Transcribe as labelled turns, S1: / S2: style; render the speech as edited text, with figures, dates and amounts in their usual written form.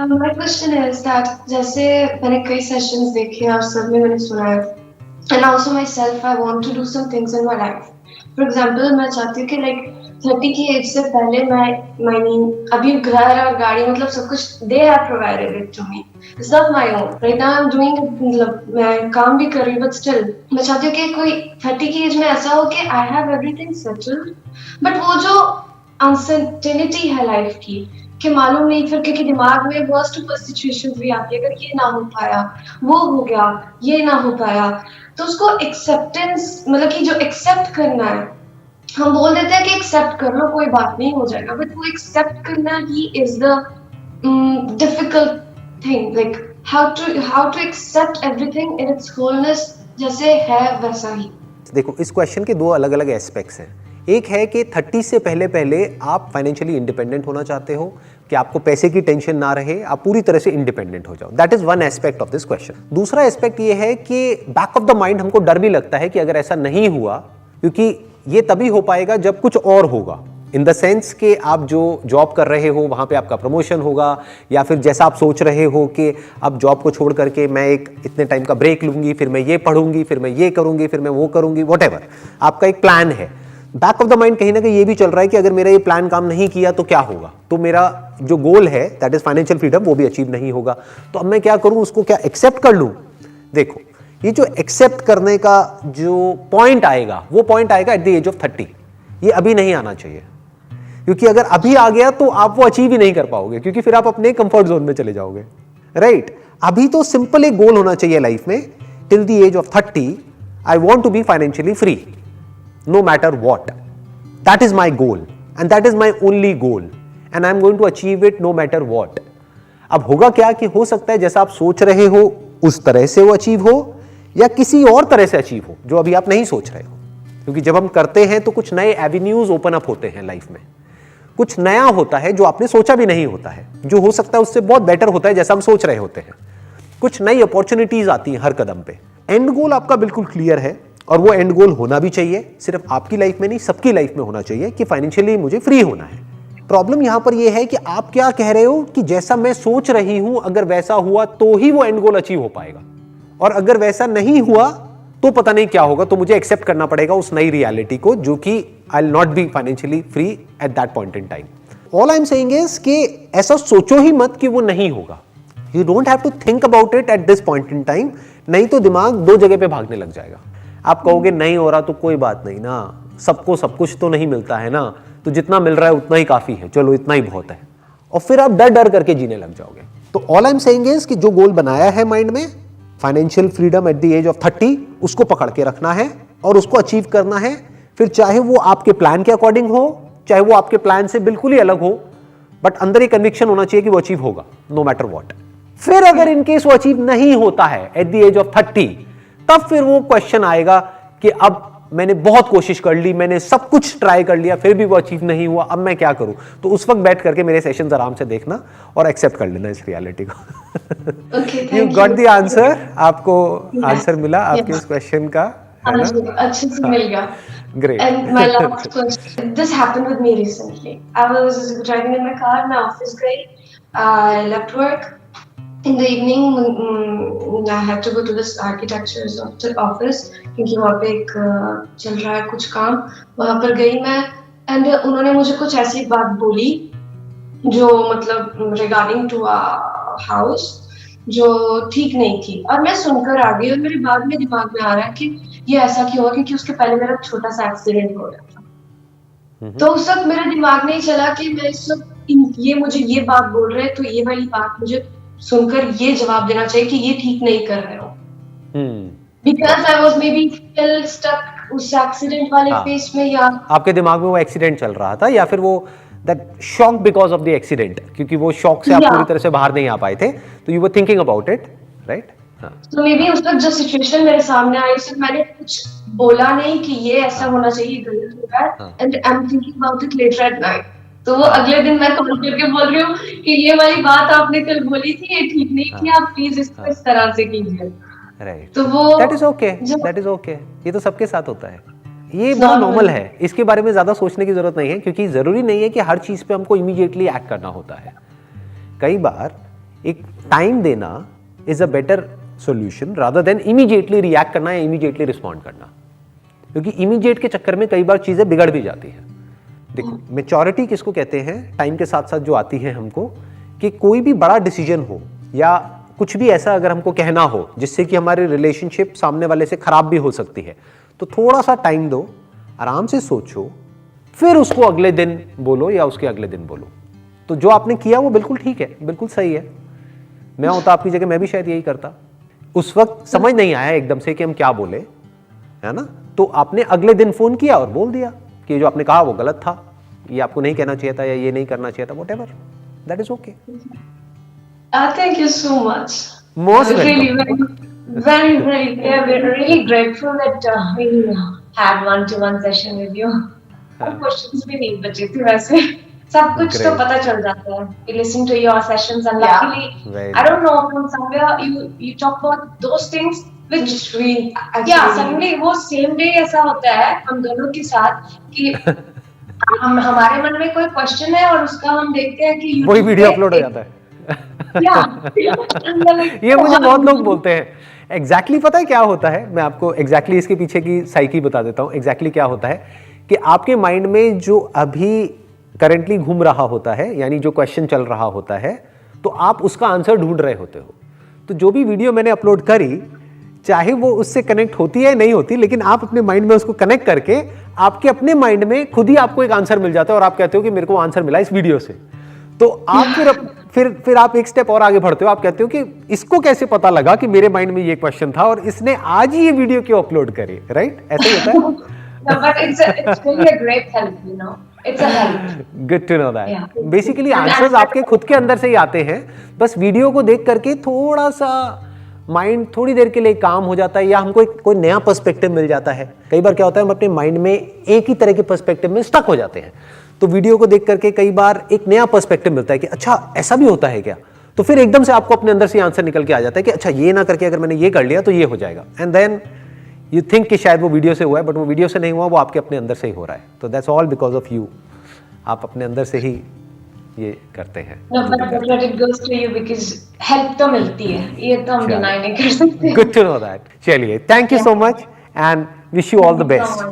S1: My question is that जैसे मैंने कई सेशंस देखे और सब में मैंने सुना है and also myself I want to do some things in my life. For example मैं चाहती हूँ कि like 30 की एज से पहले I mean अभी घर और गाड़ी मतलब सब कुछ they have provided it to me. It's not my own. Right now I'm doing it मतलब मैं काम भी कर रही हूँ but still मैं चाहती हूँ कि कोई 30 की एज में ऐसा हो कि I have everything settled. But वो जो अनसर्टेनिटी है लाइफ की मालूम नहीं फिर क्योंकि दिमाग में वर्स्ट ऑफ सिचुएशन भी आती है अगर ये ना हो पाया वो हो गया ये ना हो पाया तो उसको एक्सेप्टेंस मतलब कि जो एक्सेप्ट करना है हम बोल देते हैं कि एक्सेप्ट कर लो कोई बात नहीं हो जाएगा बट वो एक्सेप्ट करना ही is the difficult thing like how to accept everything in its wholeness जैसे है वैसा ही।
S2: देखो इस क्वेश्चन के दो अलग अलग एस्पेक्ट्स हैं। एक है कि 30 से पहले पहले आप फाइनेंशियली इंडिपेंडेंट होना चाहते हो कि आपको पैसे की टेंशन ना रहे, आप पूरी तरह से इंडिपेंडेंट हो जाओ। That is one aspect of this question. दूसरा एस्पेक्ट ये है कि बैक ऑफ द माइंड हमको डर भी लगता है कि अगर ऐसा नहीं हुआ, क्योंकि ये तभी हो पाएगा जब कुछ और होगा, इन द सेंस कि आप जो जॉब कर रहे हो वहाँ पे आपका प्रमोशन होगा, या फिर जैसा आप सोच रहे हो कि अब जॉब को छोड़ करके मैं एक इतने टाइम का ब्रेक लूंगी, फिर मैं ये पढ़ूंगी, फिर मैं ये करूंगी, फिर मैं वो करूंगी, व्हाटएवर आपका एक प्लान है। बैक ऑफ द माइंड कहीं ना कहीं ये भी चल रहा है कि अगर मेरा ये प्लान काम नहीं किया तो क्या होगा, तो मेरा जो गोल है दैट इज फाइनेंशियल फ्रीडम वो भी अचीव नहीं होगा। तो अब मैं क्या करूं, उसको क्या एक्सेप्ट कर लूं? देखो ये जो एक्सेप्ट करने का जो पॉइंट आएगा वो पॉइंट आएगा एट द एज ऑफ 30। ये अभी नहीं आना चाहिए, क्योंकि अगर अभी आ गया तो आप वो अचीव ही नहीं कर पाओगे, क्योंकि फिर आप अपने कंफर्ट जोन में चले जाओगे, राइट? अभी तो सिंपल एक गोल होना चाहिए लाइफ में, till the age of 30 I want to be financially free no matter what. That is my goal and that is my only goal and I am going to achieve it no matter what. अब होगा क्या कि हो सकता है जैसा आप सोच रहे हो उस तरह से वो अचीव हो या किसी और तरह से अचीव हो जो अभी आप नहीं सोच रहे हो, क्योंकि जब हम करते हैं तो कुछ नए एवेन्यूज ओपन अप होते हैं लाइफ में, कुछ नया होता है जो आपने सोचा भी नहीं होता है, जो हो सकता है उससे बहुत बेटर होता है जैसा हम सोच रहे होते हैं, कुछ नई अपॉर्चुनिटीज आती हैं हर कदम पे। एंड गोल आपका बिल्कुल क्लियर है और वो एंड गोल होना भी चाहिए, सिर्फ आपकी लाइफ में नहीं सबकी लाइफ में होना चाहिए कि फाइनेंशियली मुझे फ्री होना है। प्रॉब्लम यहां पर ये है कि आप क्या कह रहे हो कि जैसा मैं सोच रही हूं अगर वैसा हुआ तो ही वो एंड गोल अचीव हो पाएगा, और अगर वैसा नहीं हुआ तो पता नहीं क्या होगा, तो मुझे एक्सेप्ट करना पड़ेगा उस नई रियलिटी को जो कि I will not be financially free at that point in time. All I am saying is कि ऐसा सोचो ही मत कि वो नहीं होगा। You don't have to think about it at this point in time, नहीं तो दिमाग दो जगह पे भागने लग जाएगा। आप कहोगे नहीं हो रहा तो कोई बात नहीं ना, सबको सब कुछ तो नहीं मिलता है ना, तो जितना मिल रहा है उतना ही काफी है, चलो इतना ही बहुत है, और फिर आप डर डर करके जीने लग जाओगे। तो all I am saying is कि जो गोल बनाया है माइंड में, financial freedom at the age of 30, उसको पकड़ के रखना है और उसको अचीव करना है। फिर चाहे वो आपके प्लान के अकॉर्डिंग हो, चाहे वो आपके प्लान से बिल्कुल ही अलग हो, बट अंदर एक कन्विक्शन होना चाहिए कि वो अचीव होगा नो मैटर व्हाट। फिर अगर इनकेस वो अचीव नहीं होता है एट द एज ऑफ 30, तब फिर वो क्वेश्चन आएगा कि अब मैंने बहुत कोशिश कर ली, मैंने सब कुछ ट्राई कर लिया, फिर भी वो अचीव नहीं हुआ, अब मैं क्या करूं? तो उस वक्त बैठ करके मेरे सेशंस आराम से देखना और एक्सेप्ट कर लेना इस रियलिटी को। यू गॉट द आंसर, आपको आंसर मिला आपके इस क्वेश्चन का, है ना?
S1: अच्छे से मिल गया।
S2: Great.
S1: And my last question. This happened with me recently. I was driving in my car. मैं ऑफिस गई. I left work. In the evening, I had to go to this architecture's office क्योंकि वहाँ पे एक चल रहा है कुछ काम. वहाँ पर गई मैं and उन्होंने मुझे कुछ ऐसी बात बोली जो मतलब regarding to a house जो ठीक नहीं थी, और मैं सुनकर आ गई और मेरे बाद में दिमाग में आ रहा है कि ये ऐसा क्यों हुआ, क्योंकि उसके पहले मेरा छोटा सा एक्सीडेंट हो गया था। तो उस वक्त मेरे दिमाग में ही चला कि मैं इस वक्त ये मुझे ये बात बोल रहे हैं तो ये वाली बात मुझे सुनकर ये जवाब देना चाहिए कि ये ठीक नहीं कर रहे हो, because I was may be still stuck उस एक्सीडेंट वाले फेस में, या
S2: आपके दिमाग में वो एक्सीडेंट चल रहा था, या फिर वो that shock because of the accident, क्योंकि वो शॉक से आप पूरी तरह से बाहर नहीं आ पाए थे, तो you were thinking about it, right?
S1: तो मे बी उस वक्त जो सिचुएशन मेरे सामने आई उसमें मैंने कुछ बोला नहीं कि ये ऐसा होना चाहिए, गलत हो रहा है, and I am thinking about it later at night. तो वो अगले दिन मैं कॉल करके बोल रही हूँ कि ये वाली बात आपने कल बोली थी, ये ठीक नहीं थी, आप प्लीज इसको इस तरह से कीजिए।
S2: राइट,
S1: तो वो
S2: that is okay, that is okay, ये तो सबके साथ होता है, ये बहुत नॉर्मल है, इसके बारे में ज्यादा सोचने की जरूरत नहीं है, क्योंकि जरूरी नहीं है कि हर चीज पे हमको इमीडिएटली एक्ट करना होता है। कई बार एक टाइम देना is a better solution rather than immediately react करना या इमीडिएटली रिस्पॉन्ड करना, क्योंकि इमीडिएट के चक्कर में कई बार चीजें बिगड़ भी जाती हैं। देखो मैच्योरिटी किसको कहते हैं, टाइम के साथ साथ जो आती है हमको, कि कोई भी बड़ा डिसीजन हो या कुछ भी ऐसा अगर हमको कहना हो जिससे कि हमारी रिलेशनशिप सामने वाले से खराब भी हो सकती है, तो थोड़ा सा टाइम दो, आराम से सोचो, फिर उसको अगले दिन बोलो या उसके अगले दिन बोलो। तो जो आपने किया वो बिल्कुल ठीक है, बिल्कुल सही है। मैं होता आपकी जगह मैं भी शायद यही करता। उस वक्त समझ नहीं आया एकदम से कि हम क्या बोले, है ना, तो आपने अगले दिन फोन किया और बोल दिया कि जो आपने कहा वो गलत था, ये आपको नहीं कहना चाहिए था या ये नहीं करना चाहिए था, whatever, that is okay.
S1: Thank you so much.
S2: Most
S1: Really,
S2: welcome.
S1: yeah, we're really grateful that we had one-to-one session with you. और questions भी नहीं बचे थे वैसे, सब कुछ तो
S2: Great.
S1: पता चल जाता है. We listen to your sessions and
S3: Yeah.
S1: luckily,
S2: Very
S1: I don't know, from somewhere you talk about those things which
S3: we
S1: yeah, suddenly वो same day ऐसा होता है हम दोनों के साथ कि हम हमारे मन में कोई क्वेश्चन है और उसका हम देखते हैं कि
S2: वही वीडियो अपलोड हो जाता है। ये मुझे बहुत लोग बोलते हैं। एग्जैक्टली पता है क्या होता है, मैं आपको एग्जैक्टली इसके पीछे की साइकी बता देता हूँ। एग्जैक्टली क्या होता है कि आपके माइंड में जो अभी करंटली घूम रहा होता है, यानी जो क्वेश्चन चल रहा होता है, तो आप उसका आंसर ढूंढ रहे होते हो। तो जो भी वीडियो मैंने अपलोड करी, चाहे वो उससे कनेक्ट होती है नहीं होती, लेकिन आप अपने माइंड में उसको कनेक्ट करके आपके अपने माइंड में खुद ही आपको एक आंसर मिल जाता है और आप कहते हो कि मेरे को आंसर मिला इस वीडियो से। तो आप फिर आप एक स्टेप और आगे बढ़ते हो, आप कहते हो कि इसको कैसे पता लगा कि मेरे माइंड में ये क्वेश्चन था और इसने आज ही ये वीडियो क्यों अपलोड करी, राइट? ऐसे ही होता है।
S1: No, but it's really a great help, you know. It's a help.
S2: Good to know that.
S1: Yeah.
S2: Basically
S1: And-
S2: answers
S1: and-
S2: आपके खुद के अंदर से ही आते हैं, बस वीडियो को देख करके थोड़ा सा माइंड थोड़ी देर के लिए काम हो जाता है या हमको कोई नया पर्सपेक्टिव मिल जाता है। कई बार क्या होता है, हम अपने माइंड में एक ही तरह के पर्सपेक्टिव में स्टक हो जाते हैं, तो वीडियो को देख करके कई बार एक नया पर्सपेक्टिव मिलता है कि अच्छा ऐसा भी होता है क्या, तो फिर एकदम से आपको अपने अंदर से आंसर निकल के आ जाता है कि अच्छा ये ना करके अगर मैंने ये कर लिया तो ये हो जाएगा, एंड देन यू थिंक कि शायद वो वीडियो से हुआ है, बट वो वीडियो से नहीं हुआ, वो आपके अपने अंदर से ही हो रहा है। तो that's all because of you. आप अपने अंदर से ही ये करते हैं।
S1: No, but the credit goes to you because help तो मिलती है, ये तो हम डिनाई नहीं कर सकते।
S2: Good to know that. चलिए, thank you so much and wish you all the best.